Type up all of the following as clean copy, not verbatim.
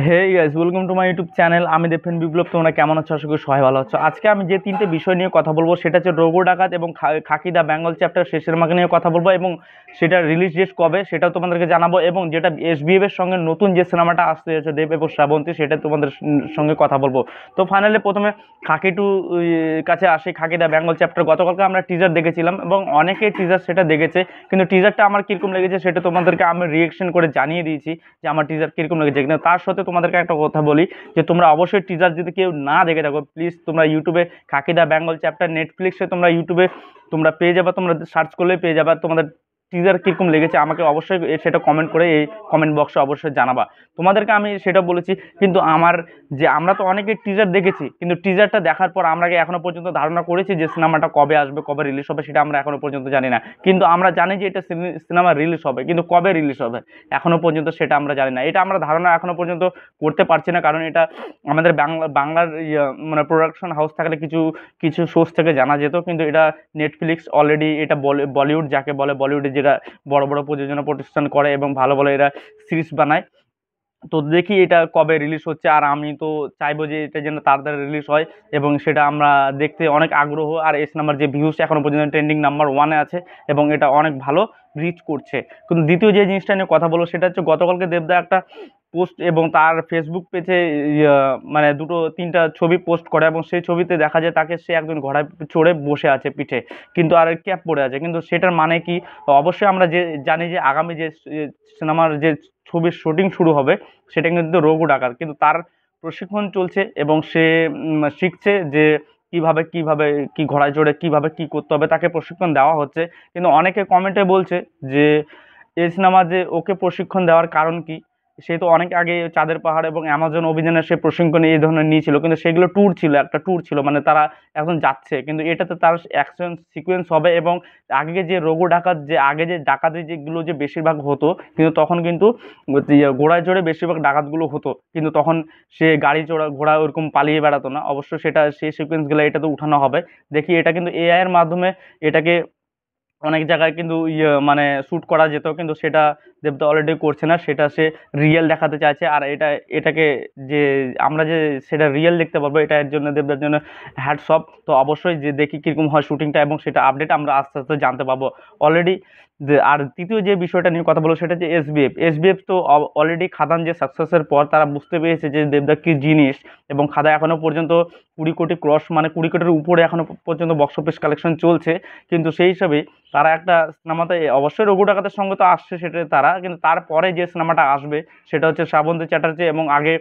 Hey guys, welcome to my YouTube channel. আমি দেবফ্রেন্ড বিপ্লব। তোমরা কেমন আছো? আশা করি সবাই ভালো আছো। আজকে আমি যে তিনটে বিষয় নিয়ে কথা বলবো সেটা হচ্ছে রঘু ডাকাত এবং খাকি দা বেঙ্গল চ্যাপ্টার শেষের মাকে নিয়ে কথা বলবো, এবং সেটা রিলিজ ডেট কবে সেটাও তোমাদেরকে জানাবো, এবং যেটা এসবিএফ এর সঙ্গে নতুন যে সিনেমাটা আসতে যাচ্ছে দেব এবং শ্রাবন্তী, সেটা তোমাদের সঙ্গে কথা বলবো। তো ফাইনালি প্রথমে খাকি টু কাছে আসি। খাকি দা বেঙ্গল চ্যাপ্টার গতকালকে আমরা টিজার দেখেছিলাম এবং অনেকে টিজার সেটা দেখেছে, কিন্তু টিজারটা আমার কিরকম লেগেছে সেটা তোমাদেরকে আমি রিয়েকশন করে জানিয়ে দিয়েছি যে আমার টিজার কিরকম লেগেছে। কিন্তু তার সাথে তোমাদেরকে একটা কথা বলি যে তোমরা অবশ্যই টিজার যদি কেউ না দেখে থাকো, প্লিজ তোমরা ইউটিউবে খাকি দা বেঙ্গল চ্যাপ্টার নেটফ্লিক্সে তোমরা ইউটিউবে তোমরা পেয়ে যাবে, তোমরা সার্চ করলেই পেয়ে যাবে। তোমাদের টিজার কিরকম লেগেছে আমাকে অবশ্যই সেটা কমেন্ট করে এই কমেন্ট বক্সে অবশ্যই জানাবা। তোমাদেরকে আমি সেটা বলেছি, কিন্তু আমরা তো অনেকে টিজার দেখেছি, কিন্তু টিজারটা দেখার পর আমরা কি এখনো পর্যন্ত ধারণা করেছি যে সিনেমাটা কবে আসবে, কবে রিলিজ হবে, সেটা আমরা এখনো পর্যন্ত জানি না। কিন্তু আমরা জানি যে এটা সিনেমা রিলিজ হবে, কিন্তু কবে রিলিজ হবে এখনো পর্যন্ত সেটা আমরা জানি না। এটা আমরা ধারণা এখনো পর্যন্ত করতে পারছি না, কারণ এটা আমাদের বাংলার মানে প্রোডাকশন হাউস থাকলে কিছু কিছু সোর্স থেকে জানা যেত, কিন্তু এটা নেটফ্লিক্স অলরেডি এটা বলিউড যাকে বলে, বলিউডে যেটা বড় বড় প্রযোজনা প্রতিষ্ঠান করে এবং ভালো ভালো এরা সিরিজ বানায়। তো দেখি এটা কবে রিলিজ হচ্ছে, আর আমি তো চাইবো যে এটা যেন তাড়াতাড়ি রিলিজ হয় এবং সেটা আমরা দেখতে অনেক আগ্রহ। আর এস নাম্বার যে ভিউজ এখনো পর্যন্ত ট্রেন্ডিং নাম্বার 1-এ আছে এবং এটা অনেক ভালো রিচ করছে। কিন্তু দ্বিতীয় যে জিনিসটা নিয়ে কথা বলবো সেটা হচ্ছে গতকালকে দেবদা একটা পোস্ট এবং তার ফেসবুক পেজে মানে দুটো তিনটা ছবি পোস্ট করে, এবং সেই ছবিতে দেখা যায় তাকে সে একজন ঘোড়ায় চড়ে বসে আছে পিঠে, কিন্তু আর ক্যাপ পরে আছে। কিন্তু সেটার মানে কি? অবশ্যই আমরা যে জানি যে আগামী যে সিনেমার যে ছবির শুটিং শুরু হবে সেটা কিন্তু রঘু ডাকাত, কিন্তু তার প্রশিক্ষণ চলছে এবং সে শিখছে যে কিভাবে কিভাবে কি ঘোড়ায় চড়ে কিভাবে কি করতে হবে, তাকে প্রশিক্ষণ দেওয়া হচ্ছে। কিন্তু অনেকে কমেন্টে বলছে যে এই সিনেমা যে ওকে প্রশিক্ষণ দেওয়ার কারণ কি? সে তো অনেক আগে চাঁদের পাহাড় এবং অ্যামাজন অভিযানে সে প্রশিক্ষণ এই ধরনের নিয়েছিল, কিন্তু সেগুলো ট্যুর ছিল, একটা ট্যুর ছিল, মানে তারা এখন যাচ্ছে। কিন্তু এটাতে তার অ্যাকশন সিকোয়েন্স হবে, এবং আগে যে রঘু ডাকাত যে আগে যে ডাকাতি যেগুলো যে বেশিরভাগ হতো, কিন্তু তখন কিন্তু ঘোড়ায় চড়ে বেশিরভাগ ডাকাতগুলো হতো, কিন্তু তখন সে গাড়ি চড়া ঘোড়া ওরকম পালিয়ে বেড়াতো না। অবশ্য সেটা সেই সিকোয়েন্সগুলো এটাতে উঠানো হবে। দেখি এটা কিন্তু এআই এর মাধ্যমে এটাকে অনেক জায়গায় কিন্তু মানে শ্যুট করা যেত, কিন্তু সেটা দেবদা অলরেডি করছে না, সেটা সে রিয়েল দেখাতে চাইছে। আর এটাকে যে আমরা যে সেটা রিয়েল দেখতে পারবো, এটা এর জন্য দেবদার জন্য হ্যাটস অফ। তো অবশ্যই যে দেখি কীরকম হয় শুটিংটা, এবং সেটা আপডেট আমরা আস্তে আস্তে জানতে পারবো অলরেডি। আর তৃতীয় যে বিষয়টা নিয়ে কথা বলবো সেটা হচ্ছে এসবিএফ তো অলরেডি খাদান যে সাকসেসের পর তারা বুঝতে পেরেছে যে দেবদা কী জিনিস, এবং খাদা এখনো পর্যন্ত 20 কোটি ক্রস, মানে 20 কোটির উপরে এখনো পর্যন্ত বক্স অফিস কালেকশন চলছে। কিন্তু সেই হিসাবে তারা একটা সিনেমাতে অবশ্যই রঘু ডাকাতের সঙ্গে তো আসছে সেটা তারা, কিন্তু তারপরে যে সিনেমাটা আসবে সেটা হচ্ছে শ্রাবন্তী চ্যাটার্জি, এবং আগে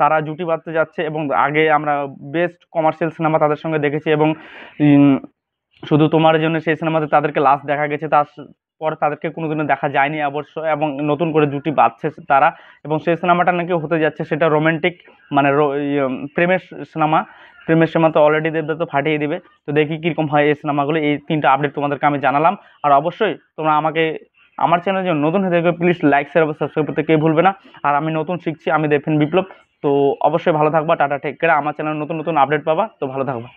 তারা জুটি বাঁধতে যাচ্ছে, এবং আগে আমরা বেস্ট কমার্শিয়াল সিনেমা তাদের সঙ্গে দেখেছি, এবং শুধু তোমার জন্য সেই সিনেমাতে তাদেরকে লাস্ট দেখা গেছে, তার পর তাদেরকে কোনোদিনও দেখা যায়নি অবশ্য, এবং নতুন করে জুটি বাঁধছে তারা। এবং সেই সিনেমাটা নাকি হতে যাচ্ছে সেটা রোমান্টিক, মানে প্রেমের সিনেমা। প্রেমের সিনেমা তো অলরেডি দেবদা তো ফাটিয়ে দিবে। তো দেখি কীরকম হয় এই সিনেমাগুলো। এই তিনটা আপডেট তোমাদেরকে আমি জানালাম। আর অবশ্যই তোমরা আমাকে আমার চ্যানেল জন্য নতুন হয়ে থাকবে, প্লিজ লাইক শেয়ার এবং সাবস্ক্রাইব করতে কেউ ভুলবে না। আর আমি নতুন শিখছি, আমি দেবফ্রেন্ড বিপ্লব। তো অবশ্যই ভালো থাকবা, টাটা, টেক কেয়ার। আমার চ্যানেলে নতুন নতুন আপডেট পাবা, তো ভালো থাকবা।